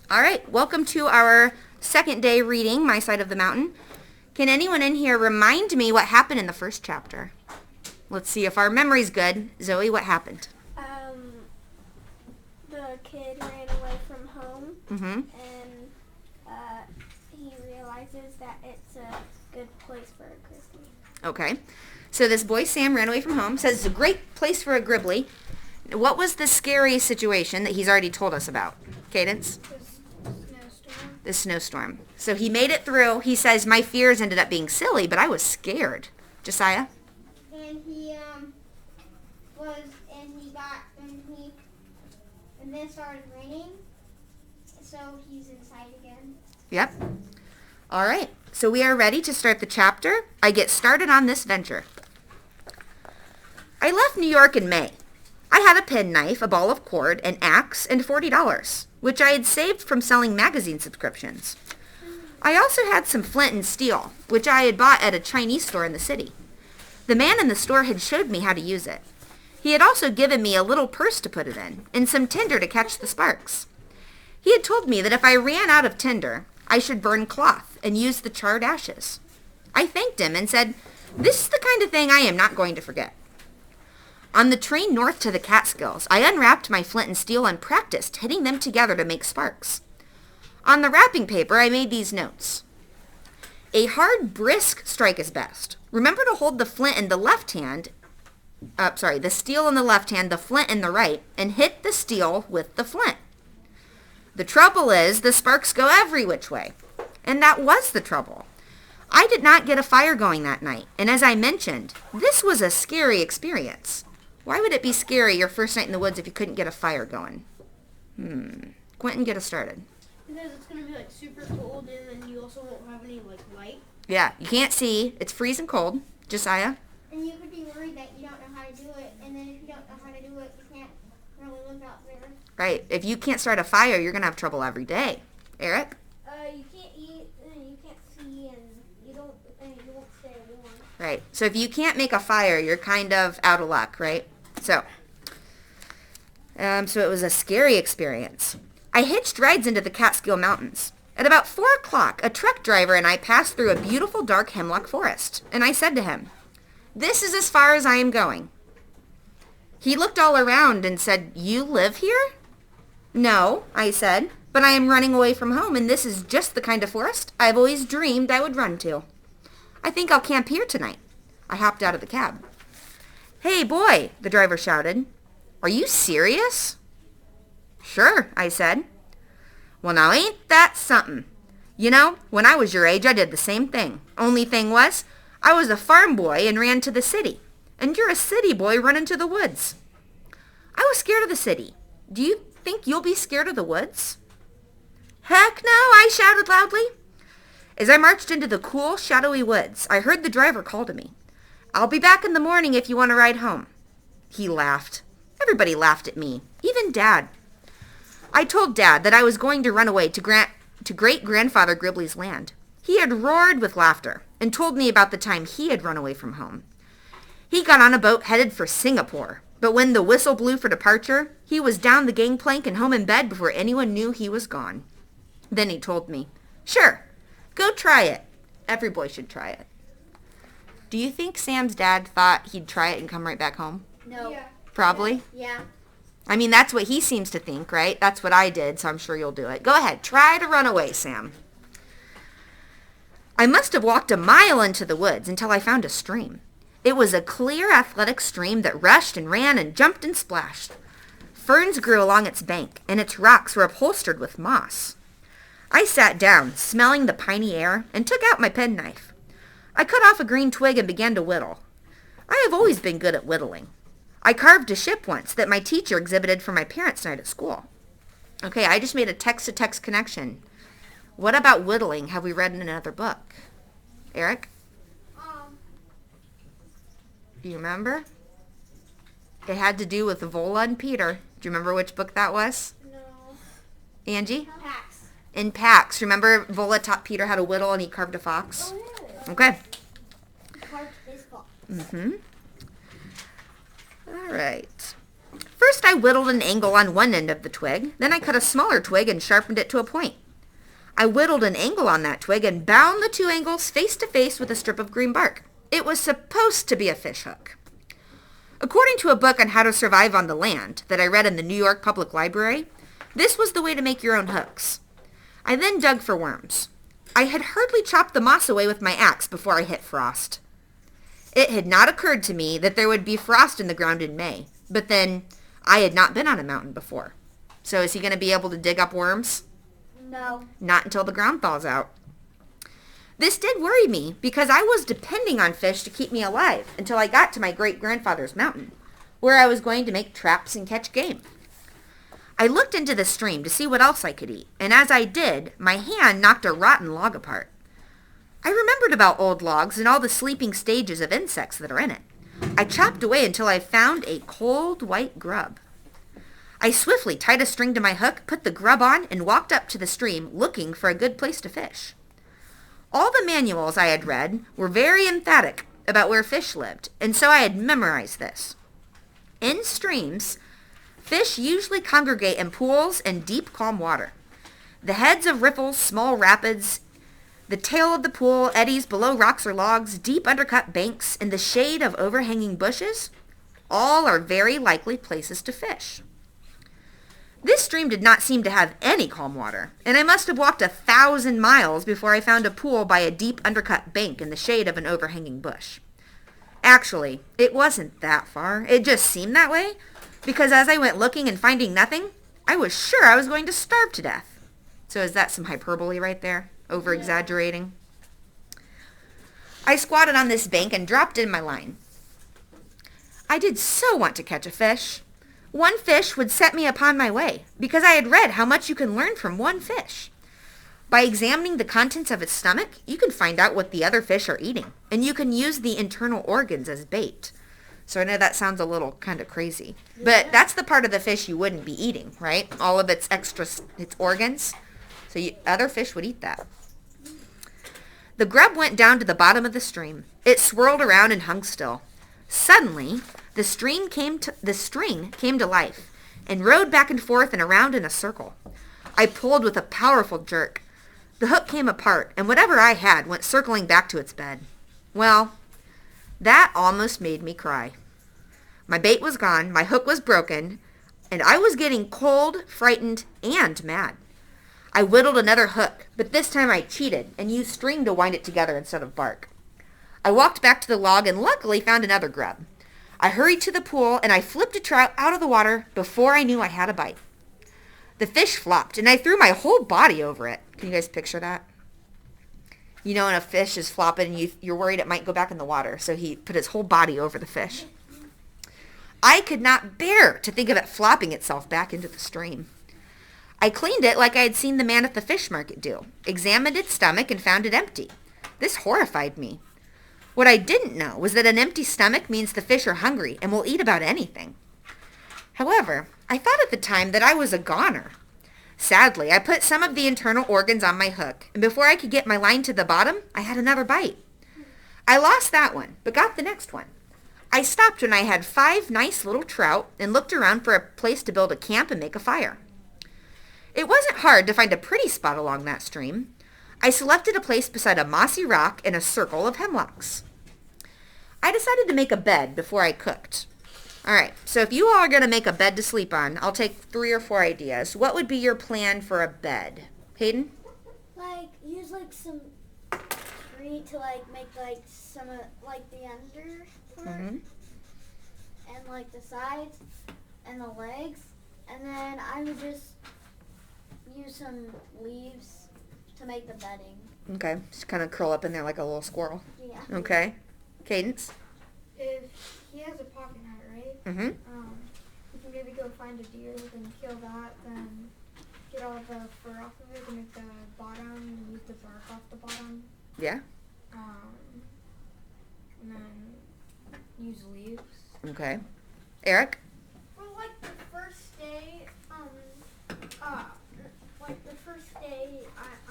All right, welcome to our second day reading My Side of the Mountain. Can anyone in here remind me what happened in the first chapter? Let's see if our memory's good. Zoe, what happened? The kid ran away from home, and he realizes that it's a good place for a grizzly. Okay, so this boy Sam ran away from home, says it's a great place for a grizzly. What was the scary situation that he's already told us about? Cadence? The snowstorm. So he made it through. He says, my fears ended up being silly, but I was scared. Josiah? And and then it started raining, so he's inside again. Yep. All right. So we are ready to start the chapter. I get started on this venture. I left New York in May. I had a penknife, a ball of cord, an axe, and $40, which I had saved from selling magazine subscriptions. I also had some flint and steel, which I had bought at a Chinese store in the city. The man in the store had showed me how to use it. He had also given me a little purse to put it in, and some tinder to catch the sparks. He had told me that if I ran out of tinder, I should burn cloth and use the charred ashes. I thanked him and said, this is the kind of thing I am not going to forget. On the train north to the Catskills, I unwrapped my flint and steel and practiced hitting them together to make sparks. On the wrapping paper, I made these notes. A hard, brisk strike is best. Remember to hold the flint in the left hand, the steel in the left hand, the flint in the right, and hit the steel with the flint. The trouble is, the sparks go every which way. And that was the trouble. I did not get a fire going that night, and as I mentioned, this was a scary experience. Why would it be scary your first night in the woods if you couldn't get a fire going? Quentin, get us started. Because it's going to be super cold, and then you also won't have any light. Yeah, you can't see. It's freezing cold. Josiah? And you could be worried that you don't know how to do it, and then if you don't know how to do it, you can't really look out there. Right. If you can't start a fire, you're going to have trouble every day. Eric? You can't eat, and you can't see, and you won't stay warm. Right. So if you can't make a fire, you're kind of out of luck, right? So it was a scary experience. I hitched rides into the Catskill Mountains. At about 4 o'clock, a truck driver and I passed through a beautiful dark hemlock forest, and I said to him, this is as far as I am going. He looked all around and said, you live here? No, I said, but I am running away from home, and this is just the kind of forest I've always dreamed I would run to. I think I'll camp here tonight. I hopped out of the cab. Hey, boy, the driver shouted. Are you serious? Sure, I said. Well, now ain't that something? You know, when I was your age, I did the same thing. Only thing was, I was a farm boy and ran to the city. And you're a city boy running to the woods. I was scared of the city. Do you think you'll be scared of the woods? Heck no, I shouted loudly. As I marched into the cool, shadowy woods, I heard the driver call to me. I'll be back in the morning if you want to ride home. He laughed. Everybody laughed at me, even Dad. I told Dad that I was going to run away to great-grandfather Gribbly's land. He had roared with laughter and told me about the time he had run away from home. He got on a boat headed for Singapore, but when the whistle blew for departure, he was down the gangplank and home in bed before anyone knew he was gone. Then he told me, sure, go try it. Every boy should try it. Do you think Sam's dad thought he'd try it and come right back home? No. Yeah. Probably. Yeah. I mean, that's what he seems to think, right? That's what I did, so I'm sure you'll do it. Go ahead. Try to run away, Sam. I must have walked a mile into the woods until I found a stream. It was a clear, athletic stream that rushed and ran and jumped and splashed. Ferns grew along its bank, and its rocks were upholstered with moss. I sat down, smelling the piney air, and took out my penknife. I cut off a green twig and began to whittle. I have always been good at whittling. I carved a ship once that my teacher exhibited for my parents' night at school. Okay, I just made a text-to-text connection. What about whittling have we read in another book? Eric? Do you remember? It had to do with Vola and Peter. Do you remember which book that was? No. Angie? Pax. In Pax. Remember Vola taught Peter how to whittle and he carved a fox? Oh, yeah. Okay. Carved his fox. All right. First, I whittled an angle on one end of the twig. Then I cut a smaller twig and sharpened it to a point. I whittled an angle on that twig and bound the two angles face to face with a strip of green bark. It was supposed to be a fish hook. According to a book on how to survive on the land that I read in the New York Public Library, this was the way to make your own hooks. I then dug for worms. I had hardly chopped the moss away with my axe before I hit frost. It had not occurred to me that there would be frost in the ground in May, but then I had not been on a mountain before. So is he going to be able to dig up worms? No. Not until the ground thaws out. This did worry me because I was depending on fish to keep me alive until I got to my great-grandfather's mountain, where I was going to make traps and catch game. I looked into the stream to see what else I could eat, and as I did, my hand knocked a rotten log apart. I remembered about old logs and all the sleeping stages of insects that are in it. I chopped away until I found a cold white grub. I swiftly tied a string to my hook, put the grub on, and walked up to the stream looking for a good place to fish. All the manuals I had read were very emphatic about where fish lived, and so I had memorized this. In streams, fish usually congregate in pools and deep, calm water. The heads of riffles, small rapids, the tail of the pool, eddies below rocks or logs, deep undercut banks, and the shade of overhanging bushes, all are very likely places to fish. This stream did not seem to have any calm water, and I must have walked 1,000 miles before I found a pool by a deep undercut bank in the shade of an overhanging bush. Actually, it wasn't that far. It just seemed that way, because as I went looking and finding nothing, I was sure I was going to starve to death. So is that some hyperbole right there? Over-exaggerating? I squatted on this bank and dropped in my line. I did so want to catch a fish. One fish would set me upon my way, because I had read how much you can learn from one fish. By examining the contents of its stomach, you can find out what the other fish are eating, and you can use the internal organs as bait. So I know that sounds a little kind of crazy, but that's the part of the fish you wouldn't be eating, right? All of its organs. So other fish would eat that. The grub went down to the bottom of the stream. It swirled around and hung still. Suddenly, the string came to life and rode back and forth and around in a circle. I pulled with a powerful jerk. The hook came apart, and whatever I had went circling back to its bed. Well, that almost made me cry. My bait was gone, my hook was broken, and I was getting cold, frightened, and mad. I whittled another hook, but this time I cheated and used string to wind it together instead of bark. I walked back to the log and luckily found another grub. I hurried to the pool and I flipped a trout out of the water before I knew I had a bite. The fish flopped and I threw my whole body over it. Can you guys picture that? You know when a fish is flopping and you're worried it might go back in the water, so he put his whole body over the fish. I could not bear to think of it flopping itself back into the stream. I cleaned it like I had seen the man at the fish market do, examined its stomach and found it empty. This horrified me. What I didn't know was that an empty stomach means the fish are hungry and will eat about anything. However, I thought at the time that I was a goner. Sadly, I put some of the internal organs on my hook, and before I could get my line to the bottom, I had another bite. I lost that one, but got the next one. I stopped when I had 5 nice little trout and looked around for a place to build a camp and make a fire. It wasn't hard to find a pretty spot along that stream. I selected a place beside a mossy rock in a circle of hemlocks. I decided to make a bed before I cooked. All right, so if you all are going to make a bed to sleep on, I'll take 3 or 4 ideas. What would be your plan for a bed? Hayden? Like, use, like, some tree to, like, make, like, some of, like, the under part, and, like, the sides and the legs. And then I would just use some leaves to make the bedding. Okay, just kind of curl up in there like a little squirrel. Yeah. Okay. Cadence? If he has a pocket knife, right? Mm-hmm. We can maybe go find a deer and kill that, then get all the fur off of it to make the bottom, and use the bark off the bottom. Yeah. And then use leaves. Okay. Eric? Well, like the first day, I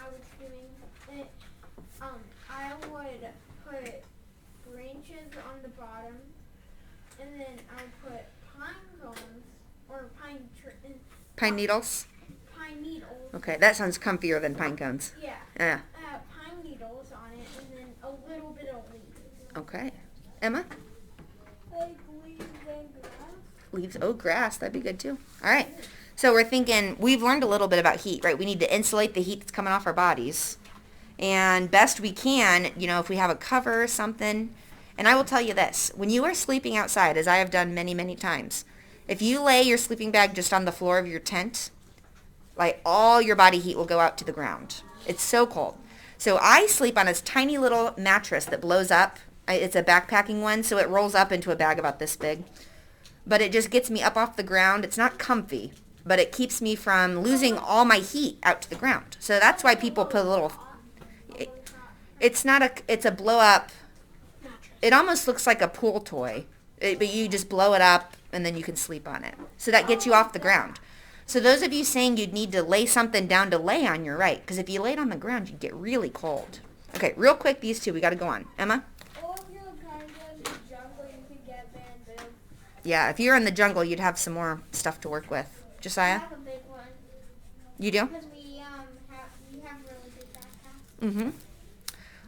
was doing it, I would put branches on the bottom, and then I would put pine cones or Pine needles? pine needles. Okay, that sounds comfier than pine cones. Yeah. Yeah. Pine needles on it, and then a little bit of leaves. Okay. Emma? Like leaves and grass. Leaves. Oh, grass. That'd be good too. All right. So we're thinking, we've learned a little bit about heat, right? We need to insulate the heat that's coming off our bodies. And best we can, if we have a cover or something. And I will tell you this, when you are sleeping outside, as I have done many, many times, if you lay your sleeping bag just on the floor of your tent, like all your body heat will go out to the ground. It's so cold. So I sleep on this tiny little mattress that blows up. It's a backpacking one, so it rolls up into a bag about this big. But it just gets me up off the ground. It's not comfy, but it keeps me from losing all my heat out to the ground. So that's why people put a little... It's a blow up... It almost looks like a pool toy, but you just blow it up and then you can sleep on it. So that gets you off the ground. So those of you saying you'd need to lay something down to lay on, you're right. Because if you lay it on the ground, you'd get really cold. Okay, real quick, these two. We got to go on. Emma? Or if you're kind of in the jungle, you can get bamboo. Yeah, if you're in the jungle, you'd have some more stuff to work with. I Josiah? have a big one You do? because we have really big backpacks. Mm-hmm.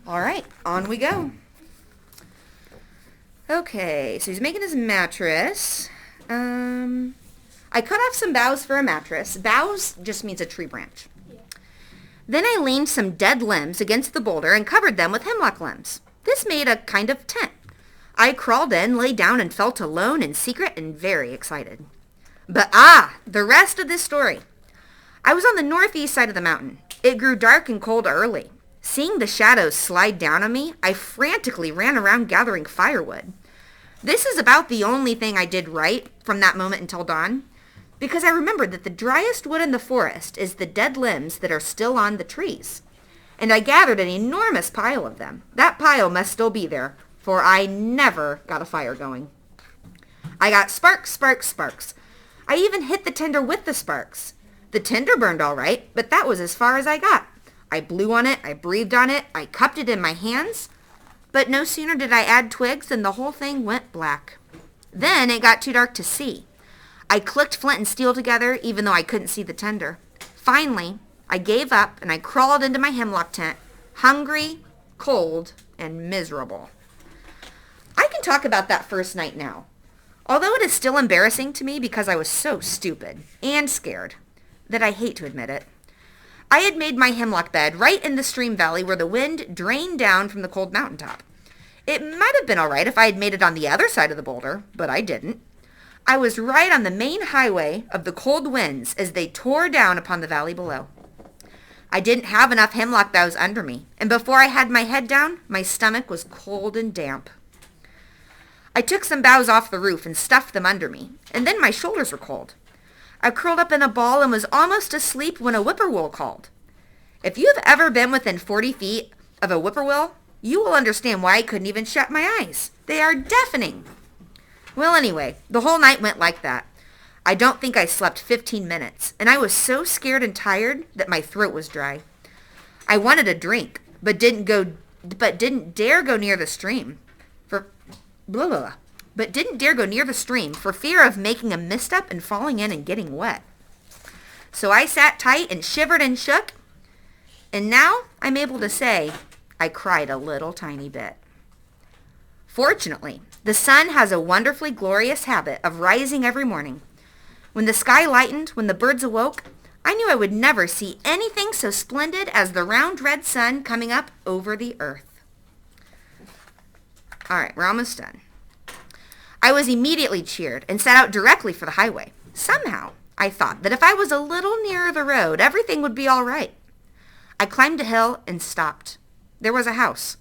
All right, on we go. Okay, so he's making his mattress. I cut off some boughs for a mattress. Boughs just means a tree branch. Then I leaned some dead limbs against the boulder and covered them with hemlock limbs. This made a kind of tent. I crawled in, lay down, and felt alone and secret and very excited. But the rest of this story. I was on the northeast side of the mountain. It grew dark and cold early. Seeing the shadows slide down on me, I frantically ran around gathering firewood. This is about the only thing I did right from that moment until dawn, because I remembered that the driest wood in the forest is the dead limbs that are still on the trees. And I gathered an enormous pile of them. That pile must still be there, for I never got a fire going. I got sparks, sparks, sparks. I even hit the tinder with the sparks. The tinder burned all right, but that was as far as I got. I blew on it, I breathed on it, I cupped it in my hands, but no sooner did I add twigs than the whole thing went black. Then it got too dark to see. I clicked flint and steel together, even though I couldn't see the tinder. Finally, I gave up and I crawled into my hemlock tent, hungry, cold, and miserable. I can talk about that first night now, although it is still embarrassing to me because I was so stupid and scared that I hate to admit it. I had made my hemlock bed right in the stream valley where the wind drained down from the cold mountaintop. It might have been all right if I had made it on the other side of the boulder, but I didn't. I was right on the main highway of the cold winds as they tore down upon the valley below. I didn't have enough hemlock boughs under me, and before I had my head down, my stomach was cold and damp. I took some boughs off the roof and stuffed them under me, and then my shoulders were cold. I curled up in a ball and was almost asleep when a whippoorwill called. If you have ever been within 40 feet of a whippoorwill, you will understand why I couldn't even shut my eyes. They are deafening. Well, anyway, the whole night went like that. I don't think I slept 15 minutes, and I was so scared and tired that my throat was dry. I wanted a drink, but didn't dare go near the stream for fear of making a misstep and falling in and getting wet. So I sat tight and shivered and shook, and now I'm able to say I cried a little tiny bit. Fortunately, the sun has a wonderfully glorious habit of rising every morning. When the sky lightened, when the birds awoke, I knew I would never see anything so splendid as the round red sun coming up over the earth. All right, we're almost done. I was immediately cheered and set out directly for the highway. Somehow, I thought that if I was a little nearer the road, everything would be all right. I climbed a hill and stopped. There was a house.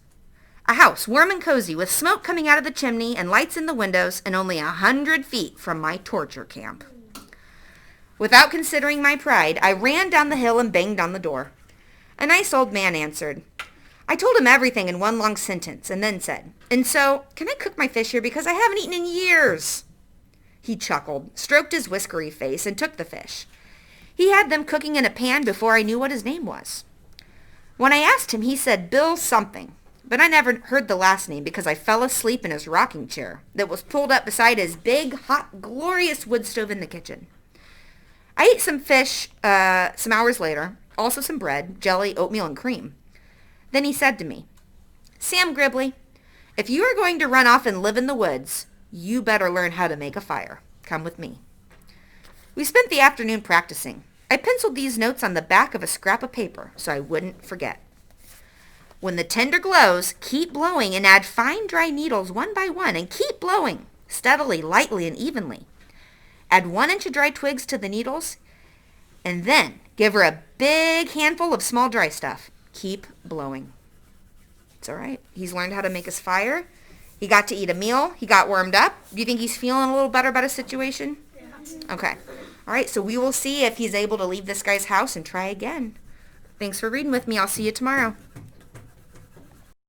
A house, warm and cozy, with smoke coming out of the chimney and lights in the windows, and only 100 feet from my torture camp. Without considering my pride, I ran down the hill and banged on the door. A nice old man answered. I told him everything in one long sentence, and then said, "And so, can I cook my fish here because I haven't eaten in years?" He chuckled, stroked his whiskery face, and took the fish. He had them cooking in a pan before I knew what his name was. When I asked him, he said Bill something. but I never heard the last name because I fell asleep in his rocking chair that was pulled up beside his big, hot, glorious wood stove in the kitchen. I ate some fish some hours later, also some bread, jelly, oatmeal, and cream. Then he said to me, "Sam Gribley, if you are going to run off and live in the woods, you better learn how to make a fire. Come with me." We spent the afternoon practicing. I penciled these notes on the back of a scrap of paper so I wouldn't forget. When the tinder glows, keep blowing and add fine dry needles one by one and keep blowing, steadily, lightly, and evenly. Add 1 inch of dry twigs to the needles and then give her a big handful of small dry stuff. Keep blowing. It's all right. He's learned how to make his fire. He got to eat a meal. He got warmed up. Do you think he's feeling a little better about his situation? Yeah. Okay. All right, so we will see if he's able to leave this guy's house and try again. Thanks for reading with me. I'll see you tomorrow.